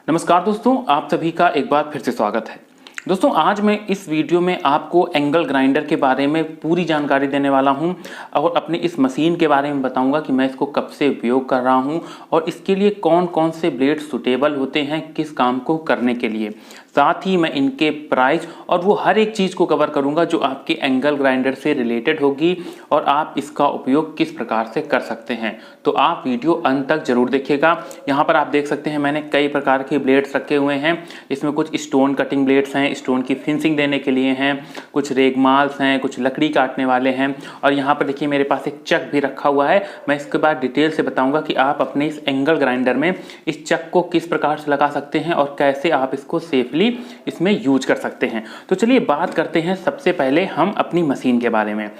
नमस्कार दोस्तों, आप सभी का एक बार फिर से स्वागत है। दोस्तों, आज मैं इस वीडियो में आपको एंगल ग्राइंडर के बारे में पूरी जानकारी देने वाला हूं और अपने इस मशीन के बारे में बताऊंगा कि मैं इसको कब से उपयोग कर रहा हूं और इसके लिए कौन कौन से ब्लेड सुटेबल होते हैं किस काम को करने के लिए। साथ ही मैं इनके प्राइस और वो हर एक चीज़ को कवर करूंगा जो आपके एंगल ग्राइंडर से रिलेटेड होगी और आप इसका उपयोग किस प्रकार से कर सकते हैं। तो आप वीडियो अंत तक जरूर देखिएगा। यहाँ पर आप देख सकते हैं मैंने कई प्रकार के ब्लेड्स रखे हुए हैं। इसमें कुछ स्टोन कटिंग ब्लेड्स हैं, स्टोन की फिनिशिंग देने के लिए हैं, कुछ रेगमाल्स हैं, कुछ लकड़ी काटने वाले हैं और यहाँ पर देखिए मेरे पास एक चक भी रखा हुआ है। मैं इसके बाद डिटेल से बताऊंगा कि आप अपने इस एंगल ग्राइंडर में इस चक को किस प्रकार से लगा सकते हैं और कैसे आप इसको सेफली इसमें यूज कर सकते हैं। तो चलिए बात करते हैं सबसे पहले हम अपनी मशीन के बारे में।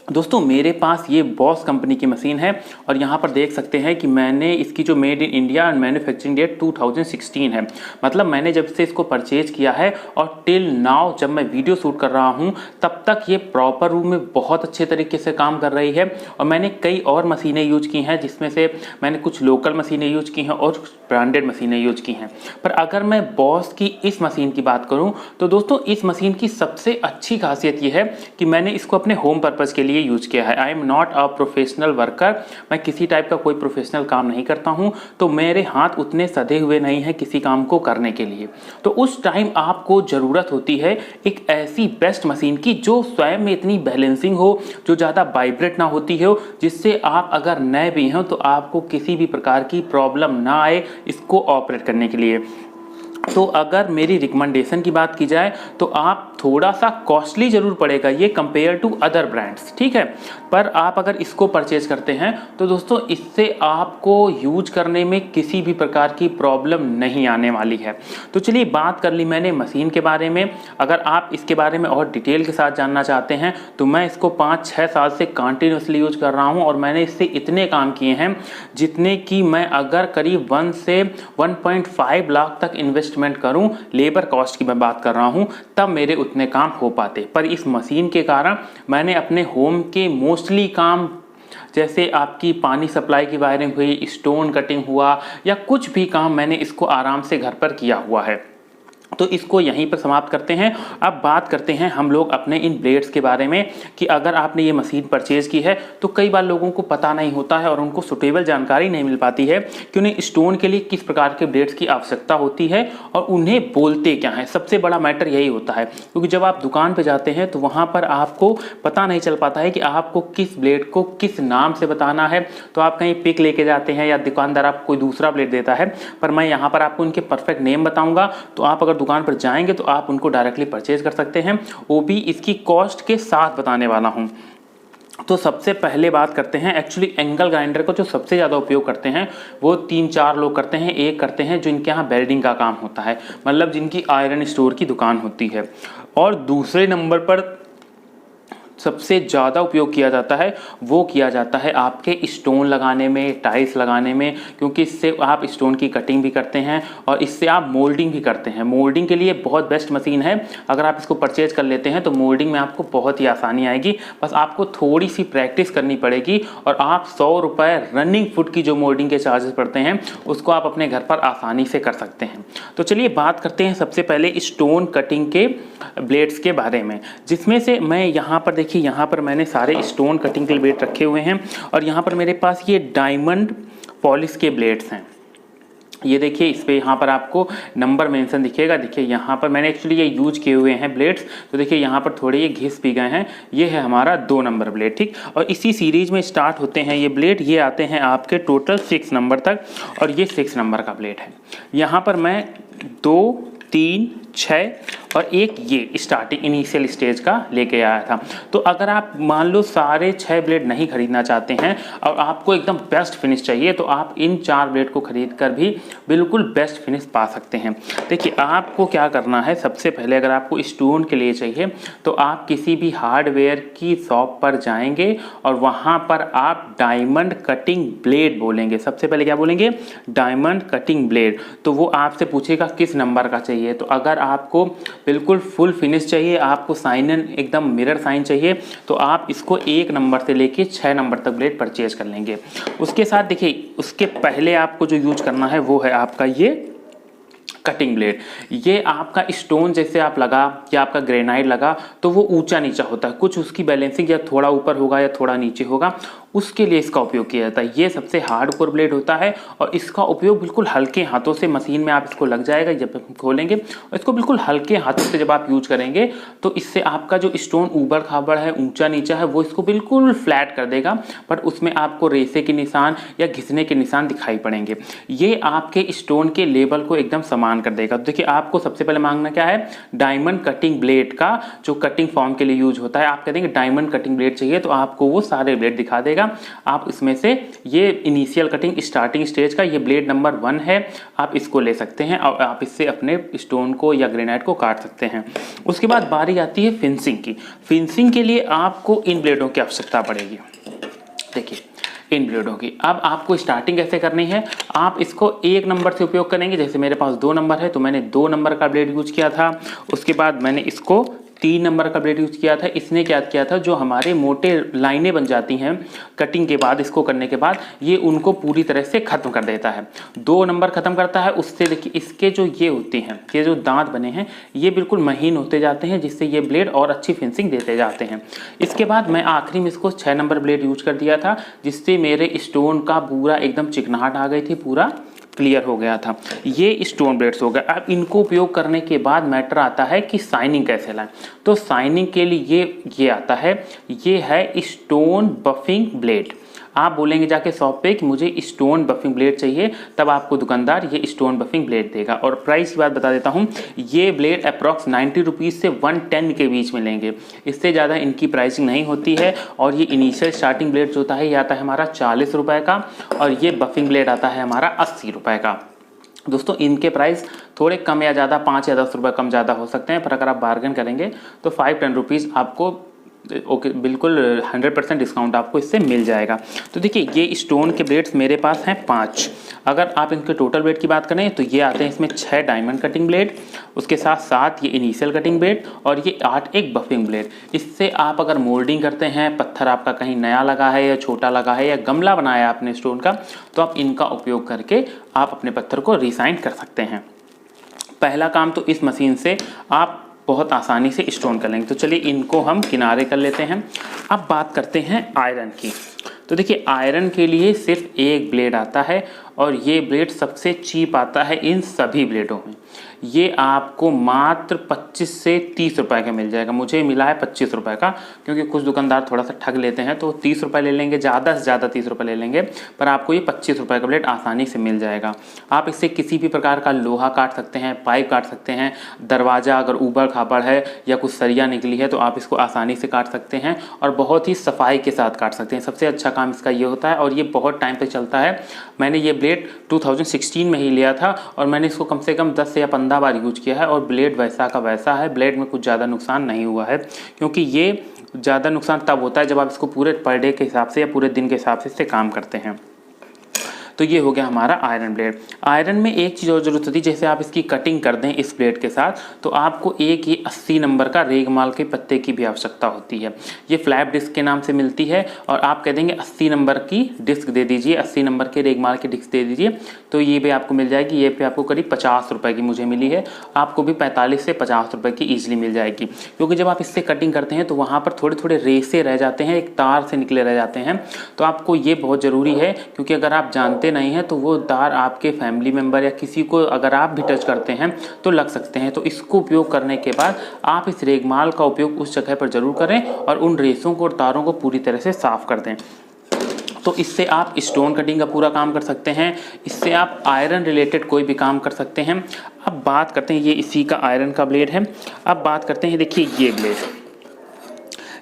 दोस्तों, मेरे पास ये बॉस कंपनी की मशीन है और यहाँ पर देख सकते हैं कि मैंने इसकी जो made in India manufacturing date 2016 है। मतलब मैंने जब से इसको परचेज किया है और टिल नाउ जब मैं वीडियो शूट कर रहा हूँ तब तक ये प्रॉपर रूम में बहुत अच्छे तरीके से काम कर रही है। और मैंने कई और मशीनें यूज की हैं जिसमें से मैंने कुछ लोकल मशीनें यूज की हैं और ब्रांडेड मशीनें यूज की हैं। पर अगर मैं बॉस की इस मशीन की बात करूँ तो दोस्तों इस मशीन की सबसे अच्छी खासियत ये है कि मैंने इसको अपने होम पर्पज़ के लिए यूज किया है। I am not a professional worker. मैं किसी टाइप का कोई प्रोफेशनल काम नहीं करता हूं, तो मेरे हाथ उतने सधे हुए नहीं हैं किसी काम को करने के लिए। तो उस टाइम आपको ज़रूरत होती है एक ऐसी बेस्ट मशीन की जो स्वयं में इतनी बैलेंसिंग हो, जो ज़्यादा वाइब्रेट ना होती हो, जिससे आप अगर नए भी हो तो आपको किसी भी प्रकार की प्रॉब्लम ना आए इसको ऑपरेट करने के लिए। तो अगर मेरी रिकमेंडेशन की बात की जाए तो आप थोड़ा सा कॉस्टली जरूर पड़ेगा ये कंपेयर टू अदर ब्रांड्स, ठीक है। पर आप अगर इसको परचेज करते हैं तो दोस्तों इससे आपको यूज करने में किसी भी प्रकार की प्रॉब्लम नहीं आने वाली है। तो चलिए बात कर ली मैंने मशीन के बारे में। अगर आप इसके बारे में और डिटेल के साथ जानना चाहते हैं तो मैं इसको 5-6 साल से कंटिन्यूसली यूज कर रहा हूँ और मैंने इससे इतने काम किए हैं जितने कि मैं अगर करीब 1 से 1.5 लाख तक इन्वेस्टमेंट करूं, लेबर कॉस्ट की मैं बात कर रहा हूं, तब मेरे उतने काम हो पाते। पर इस मशीन के कारण मैंने अपने होम के मोस्टली काम जैसे आपकी पानी सप्लाई की वायरिंग हुई, स्टोन कटिंग हुआ या कुछ भी काम मैंने इसको आराम से घर पर किया हुआ है। तो इसको यहीं पर समाप्त करते हैं। अब बात करते हैं हम लोग अपने इन ब्लेड्स के बारे में कि अगर आपने ये मशीन परचेज की है तो कई बार लोगों को पता नहीं होता है और उनको सुटेबल जानकारी नहीं मिल पाती है कि उन्हें स्टोन के लिए किस प्रकार के ब्लेड्स की आवश्यकता होती है और उन्हें बोलते क्या है। सबसे बड़ा मैटर यही होता है, क्योंकि जब आप दुकान पर जाते हैं तो वहाँ पर आपको पता नहीं चल पाता है कि आपको किस ब्लेड को किस नाम से बताना है। तो आप कहीं पिक लेके जाते हैं या दुकानदार आपको कोई दूसरा ब्लेड देता है, पर मैं यहाँ पर आपको उनके परफेक्ट नेम बताऊँगा। तो आप अगर दुकान पर जाएंगे तो आप उनको डायरेक्टली परचेज कर सकते हैं, वो भी इसकी कॉस्ट के साथ बताने वाला हूं। तो सबसे पहले बात करते हैं, एक्चुअली एंगल ग्राइंडर को जो सबसे ज़्यादा उपयोग करते हैं वो 3-4 लोग करते हैं। एक करते हैं जिनके यहाँ वेल्डिंग का काम होता है, मतलब जिनकी आयरन स्टोर की दुकान होती है। और दूसरे नंबर पर सबसे ज़्यादा उपयोग किया जाता है वो किया जाता है आपके स्टोन लगाने में, टाइल्स लगाने में, क्योंकि इससे आप स्टोन की कटिंग भी करते हैं और इससे आप मोल्डिंग भी करते हैं। मोल्डिंग के लिए बहुत बेस्ट मशीन है। अगर आप इसको परचेज कर लेते हैं तो मोल्डिंग में आपको बहुत ही आसानी आएगी। बस आपको थोड़ी सी प्रैक्टिस करनी पड़ेगी और आप 100 रुपये रनिंग फुट की जो मोल्डिंग के चार्जेस पड़ते हैं उसको आप अपने घर पर आसानी से कर सकते हैं। तो चलिए बात करते हैं सबसे पहले स्टोन कटिंग के ब्लेड्स के बारे में, जिसमें से मैं यहाँ पर देखिए यहाँ पर मैंने सारे स्टोन कटिंग के ब्लेड रखे हुए हैं और यहाँ पर मेरे पास ये डायमंड पॉलिश के ब्लेड्स हैं। ये देखिए इस पे यहाँ पर आपको नंबर मेंशन दिखेगा। देखिए यहाँ पर मैंने एक्चुअली ये यूज किए हुए हैं ब्लेड्स, तो देखिए यहाँ पर थोड़े ये घिस भी गए हैं। ये है हमारा 2 नंबर ब्लेड, ठीक। और इसी सीरीज में स्टार्ट होते हैं ये ब्लेड। ये आते हैं आपके टोटल 6 नंबर तक और ये 6 नंबर का ब्लेड है। यहाँ पर मैं 2, 3, 6 और एक ये स्टार्टिंग इनिशियल स्टेज का लेके आया था। तो अगर आप मान लो सारे 6 ब्लेड नहीं खरीदना चाहते हैं और आपको एकदम बेस्ट फिनिश चाहिए तो आप इन 4 ब्लेड को खरीद कर भी बिल्कुल बेस्ट फिनिश पा सकते हैं। देखिए आपको क्या करना है, सबसे पहले अगर आपको स्टोन के लिए चाहिए तो आप किसी भी हार्डवेयर की शॉप पर जाएंगे और वहाँ पर आप डायमंड कटिंग ब्लेड बोलेंगे। सबसे पहले क्या बोलेंगे? Diamond cutting blade. तो वो आपसे पूछेगा किस नंबर का चाहिए। तो अगर आपको बिल्कुल फुल फिनिश चाहिए, आपको साइन एकदम मिरर साइन चाहिए, तो आप इसको 1 नंबर से लेके 6 नंबर तक ब्लेड परचेज कर लेंगे। उसके साथ देखिए उसके पहले आपको जो यूज करना है वो है आपका ये कटिंग ब्लेड। ये आपका स्टोन जैसे आप लगा या आपका ग्रेनाइट लगा तो वो ऊंचा नीचा होता है, कुछ उसकी बैलेंसिंग या थोड़ा ऊपर होगा या थोड़ा नीचे होगा, उसके लिए इसका उपयोग किया जाता है। ये सबसे हार्डकोर ब्लेड होता है और इसका उपयोग बिल्कुल हल्के हाथों से, मशीन में आप इसको लग जाएगा जब हम खोलेंगे, और इसको बिल्कुल हल्के हाथों से जब आप यूज करेंगे तो इससे आपका जो स्टोन ऊबड़ खाबड़ है, ऊंचा नीचा है, वो इसको बिल्कुल फ्लैट कर देगा, बट उसमें आपको रेसे के निशान या घिसने के निशान दिखाई पड़ेंगे। ये आपके स्टोन के लेवल को एकदम समान कर देगा। तो देखिए, आपको सबसे पहले मांगना क्या है, डायमंड कटिंग ब्लेड का जो कटिंग फॉर्म के लिए यूज होता है। आप कह देंगे डायमंड कटिंग ब्लेड चाहिए तो आपको वो सारे ब्लेड दिखा देगा। आप इसमें से ये इनिशियल कटिंग स्टार्टिंग स्टेज का ये ब्लेड नंबर 1 है, आप इसको ले सकते हैं और आप इससे अपने स्टोन को या ग्रेनाइट को काट सकते हैं। उसके बाद बारी आती है फिनिशिंग की। फिनिशिंग के लिए आपको इन ब्लेडों की आवश्यकता पड़ेगी। देखिए इन ब्लेडों की अब आपको स्टार्टिंग कैसे करनी है, आप इसको 1 नंबर से उपयोग करेंगे। जैसे मेरे पास 2 नंबर है तो मैंने 2 नंबर का ब्लेड यूज किया था। उसके बाद मैंने इसको 3 नंबर का ब्लेड यूज किया था। इसने क्या किया था, जो हमारे मोटे लाइनें बन जाती हैं कटिंग के बाद, इसको करने के बाद ये उनको पूरी तरह से खत्म कर देता है। 2 नंबर खत्म करता है। उससे देखिए इसके जो ये होते हैं, ये जो दांत बने हैं ये बिल्कुल महीन होते जाते हैं, जिससे ये ब्लेड और अच्छी फिनिशिंग देते जाते हैं। इसके बाद मैं आखिरी में इसको 6 नंबर ब्लेड यूज कर दिया था, जिससे मेरे स्टोन का पूरा एकदम चिकनाहट आ गई थी, पूरा क्लियर हो गया था। ये स्टोन ब्लेड्स हो गए। अब इनको उपयोग करने के बाद मैटर आता है कि शाइनिंग कैसे लाएं। तो शाइनिंग के लिए ये आता है, ये है स्टोन बफिंग ब्लेड। आप बोलेंगे जाके शॉप पे कि मुझे स्टोन बफिंग ब्लेड चाहिए, तब आपको दुकानदार ये स्टोन बफिंग ब्लेड देगा। और प्राइस की बात बता देता हूँ, ये ब्लेड अप्रॉक्स 90 रुपीज़ से 110 के बीच में लेंगे, इससे ज़्यादा इनकी प्राइसिंग नहीं होती है। और ये इनिशियल स्टार्टिंग ब्लेड जो होता है ये आता है हमारा 40 रुपये का, और ये बफिंग ब्लेड आता है हमारा 80 रुपये का। दोस्तों इनके प्राइस थोड़े कम या ज़्यादा 5 या 10 रुपये कम ज़्यादा हो सकते हैं, पर अगर आप बार्गेन करेंगे तो 5-10 रुपीज़ आपको ओके बिल्कुल 100% डिस्काउंट आपको इससे मिल जाएगा। तो देखिए ये स्टोन के ब्लेड्स मेरे पास हैं 5। अगर आप इनके टोटल ब्लेड की बात करें तो ये आते हैं इसमें 6 डायमंड कटिंग ब्लेड, उसके साथ 7 ये इनिशियल कटिंग ब्लेड, और ये 8 एक बफिंग ब्लेड। इससे आप अगर मोल्डिंग करते हैं, पत्थर आपका कहीं नया लगा है या छोटा लगा है या गमला बनाया है आपने स्टोन का, तो आप इनका उपयोग करके आप अपने पत्थर को रिसाइन कर सकते हैं। पहला काम तो इस मशीन से आप बहुत आसानी से स्टोन कर लेंगे। तो चलिए इनको हम किनारे कर लेते हैं। अब बात करते हैं आयरन की। तो देखिए आयरन के लिए सिर्फ एक ब्लेड आता है, और ये ब्लेड सबसे चीप आता है इन सभी ब्लेडों में। ये आपको मात्र 25 से 30 रुपए का मिल जाएगा। मुझे मिला है 25 रुपए का, क्योंकि कुछ दुकानदार थोड़ा सा ठग लेते हैं तो 30 रुपए ले लेंगे, ज़्यादा से ज़्यादा 30 रुपए ले लेंगे, पर आपको ये 25 रुपए का ब्लेड आसानी से मिल जाएगा। आप इससे किसी भी प्रकार का लोहा काट सकते हैं, पाइप काट सकते हैं, दरवाज़ा अगर ऊबड़ खाबड़ है या कुछ सरिया निकली है तो आप इसको आसानी से काट सकते हैं, और बहुत ही सफाई के साथ काट सकते हैं। सबसे अच्छा काम इसका ये होता है, और ये बहुत टाइम तक चलता है। मैंने ये ब्लेड 2016 में ही लिया था, और मैंने इसको कम से कम 10 से या 15 बार यूज किया है, और ब्लेड वैसा का वैसा है। ब्लेड में कुछ ज़्यादा नुकसान नहीं हुआ है, क्योंकि ये ज़्यादा नुकसान तब होता है जब आप इसको पूरे पर डे के हिसाब से या पूरे दिन के हिसाब से इससे काम करते हैं। तो ये हो गया हमारा आयरन ब्लेड। आयरन में एक चीज़ और ज़रूरत होती है, जैसे आप इसकी कटिंग कर दें इस ब्लेड के साथ, तो आपको एक ये 80 नंबर का रेगमाल के पत्ते की भी आवश्यकता होती है। ये फ्लैप डिस्क के नाम से मिलती है, और आप कह देंगे 80 नंबर की डिस्क दे दीजिए, 80 नंबर के रेगमाल की डिस्क दे दीजिए, तो ये भी आपको मिल जाएगी। ये पे आपको करीब 50 रुपये की मुझे मिली है, आपको भी 45 से 50 रुपये की ईजिली मिल जाएगी। क्योंकि जब आप इससे कटिंग करते हैं तो वहाँ पर थोड़े थोड़े रेसे रह जाते हैं, एक तार से निकले रह जाते हैं, तो आपको ये बहुत ज़रूरी है, क्योंकि अगर आप जानते नहीं हैं तो वो तार आपके फैमिली मेम्बर या किसी को अगर आप भी टच करते हैं तो लग सकते हैं। तो इसको उपयोग करने के बाद आप इस रेगमाल का उपयोग उस जगह पर ज़रूर करें, और उन रेसों को और तारों को पूरी तरह से साफ़ कर दें। तो इससे आप स्टोन कटिंग का पूरा काम कर सकते हैं, इससे आप आयरन रिलेटेड कोई भी काम कर सकते हैं। अब बात करते हैं, ये इसी का आयरन का ब्लेड है। अब बात करते हैं, देखिए ये ब्लेड,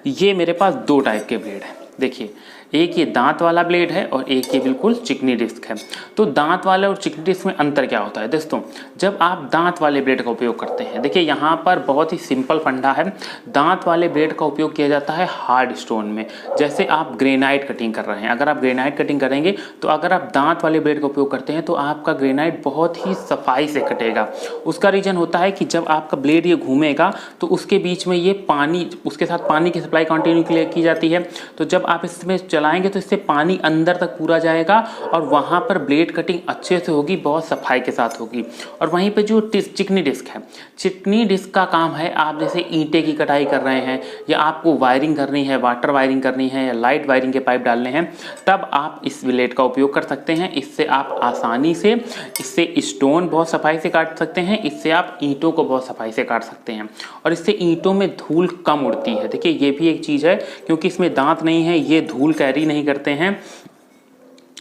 ये मेरे पास 2 टाइप के ब्लेड हैं। देखिए एक ये दांत वाला ब्लेड है और एक ये बिल्कुल चिकनी डिस्क है। तो दांत वाले और चिकनी डिस्क में अंतर क्या होता है दोस्तों, जब आप दांत वाले ब्लेड का उपयोग करते हैं, देखिए यहाँ पर बहुत ही सिंपल फंडा है। दांत वाले ब्लेड का उपयोग किया जाता है हार्ड स्टोन में, जैसे आप ग्रेनाइट कटिंग कर रहे हैं। अगर आप ग्रेनाइट कटिंग करेंगे तो अगर आप दांत वाले ब्लेड का उपयोग करते हैं तो आपका ग्रेनाइट बहुत ही सफाई से कटेगा। उसका रीज़न होता है कि जब आपका ब्लेड ये घूमेगा तो उसके बीच में ये पानी, उसके साथ पानी की सप्लाई कंटिन्यू की जाती है। तो जब आप इसमें चलाएंगे तो इससे पानी अंदर तक पूरा जाएगा और वहाँ पर ब्लेड कटिंग अच्छे से होगी, बहुत सफाई के साथ होगी। और वहीं पे जो चिकनी डिस्क है, चिकनी डिस्क का काम है, आप जैसे ईंटे की कटाई कर रहे हैं या आपको वायरिंग करनी है, वाटर वायरिंग करनी है या लाइट वायरिंग के पाइप डालने हैं, तब आप इस ब्लेड का उपयोग कर सकते हैं। इससे आप आसानी से इससे स्टोन बहुत सफाई से काट सकते हैं, इससे आप ईंटों को बहुत सफाई से काट सकते हैं और इससे ईंटों में धूल कम उड़ती है। देखिए ये भी एक चीज़ है, क्योंकि इसमें दांत नहीं है, ये धूल कैरी नहीं करते हैं,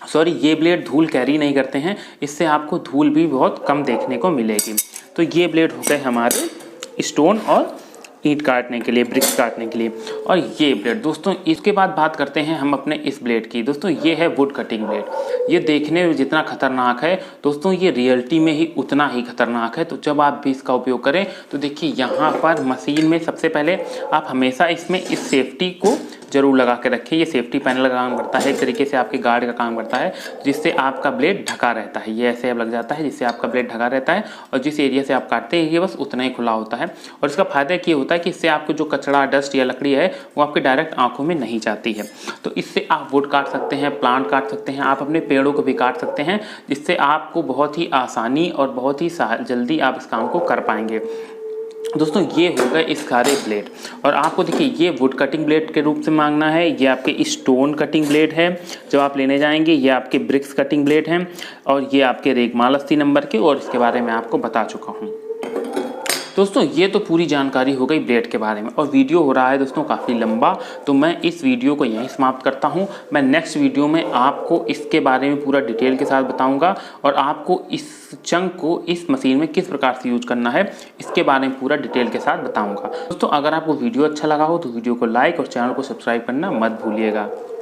सॉरी ये ब्लेड धूल कैरी नहीं करते हैं, इससे आपको धूल भी बहुत कम देखने को मिलेगी। तो ये ब्लेड हो गए हमारे स्टोन और ईंट काटने के लिए, ब्रिक्स काटने के लिए। और ये ब्लेड दोस्तों, इसके बाद बात करते हैं हम अपने इस ब्लेड की। दोस्तों ये है वुड कटिंग ब्लेड। ये देखने में जितना खतरनाक है दोस्तों, ये रियलिटी में ही उतना ही खतरनाक है। तो जब आप भी इसका उपयोग करें तो देखिए यहाँ पर मशीन में सबसे पहले आप हमेशा इसमें इस सेफ्टी को जरूर लगा के रखें। ये सेफ्टी पैनल का काम करता है, एक तरीके से आपके गार्ड का काम करता है, जिससे आपका ब्लेड ढका रहता है। ये ऐसे अब लग जाता है जिससे आपका ब्लेड ढका रहता है और जिस एरिया से आप काटते हैं ये बस उतना ही खुला होता है। और इसका फायदा ये होता है कि इससे आपको जो कचरा, डस्ट या लकड़ी है वो आपके डायरेक्ट आंखों में नहीं जाती है। तो इससे आप वुड काट सकते हैं, प्लांट काट सकते हैं, आप अपने पेड़ों को भी काट सकते हैं, जिससे आपको बहुत ही आसानी और बहुत ही जल्दी आप इस काम को कर पाएंगे। दोस्तों ये हो गए इस सारे ब्लेड। और आपको देखिए ये वुड कटिंग ब्लेड के रूप से मांगना है, ये आपके स्टोन कटिंग ब्लेड है जो आप लेने जाएंगे, ये आपके ब्रिक्स कटिंग ब्लेड हैं और ये आपके रेगमाल 80 नंबर के, और इसके बारे में आपको बता चुका हूँ। दोस्तों ये तो पूरी जानकारी हो गई ब्लेड के बारे में, और वीडियो हो रहा है दोस्तों काफ़ी लंबा, तो मैं इस वीडियो को यहीं समाप्त करता हूं। मैं नेक्स्ट वीडियो में आपको इसके बारे में पूरा डिटेल के साथ बताऊंगा और आपको इस चंक को इस मशीन में किस प्रकार से यूज करना है इसके बारे में पूरा डिटेल के साथ बताऊंगा। दोस्तों अगर आपको वीडियो अच्छा लगा हो तो वीडियो को लाइक और चैनल को सब्सक्राइब करना मत भूलिएगा।